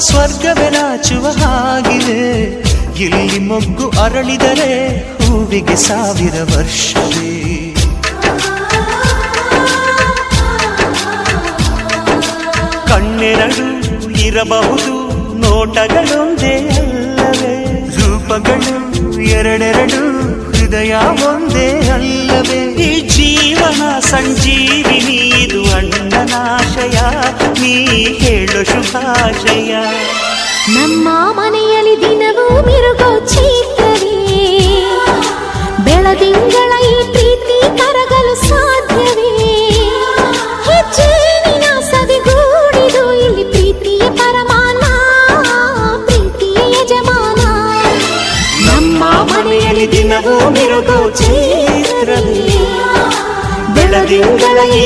ಸ್ವರ್ಗವೇ ನಾಚುವ ಹಾಗಿದೆ. ಇಲ್ಲಿ ಮೊಗ್ಗು ಅರಳಿದರೆ ಹೂವಿಗೆ 1000 ವರ್ಷವೇ. ಕಣ್ಣೆರಡು ಇರಬಹುದು, ನೋಟಗಳೊಂದೇ ಅಲ್ಲವೇ? ರೂಪಗಳು ಎರಡೆರಡು, ಹೃದಯ ಒಂದೇ ಅಲ್ಲವೇ? ಈ ಜೀವನ ಸಂಜೀವಿನಿ, ಇದು ಅಣ್ಣನಾಶಯ, ನೀ ಹೇಳು ಶುಭಾಶಯ. ನಮ್ಮ ಮನೆಯಲ್ಲಿ ದಿನವೂ ಮಿರುಗೋ ಚೈತ್ರವೇ, ಬೆಳದಿಂಗಳ ಈ ಪ್ರೀತಿ ಕರಗಲು ಸಾಧ್ಯವೇ? ಹೆಜ್ಜೇನಿನ ಸದಿಗೂಡಿದು ಇಲ್ಲಿ ಪ್ರೀತಿಯ ಪರಮಾನ, ಪ್ರೀತಿಯ ಯಜಮಾನ. ನಮ್ಮ ಮನೆಯಲ್ಲಿ ದಿನವೂ ಮಿರುಗೋ ಚೈತ್ರವೇ, ಬೆಳದಿಂಗಳ ಈ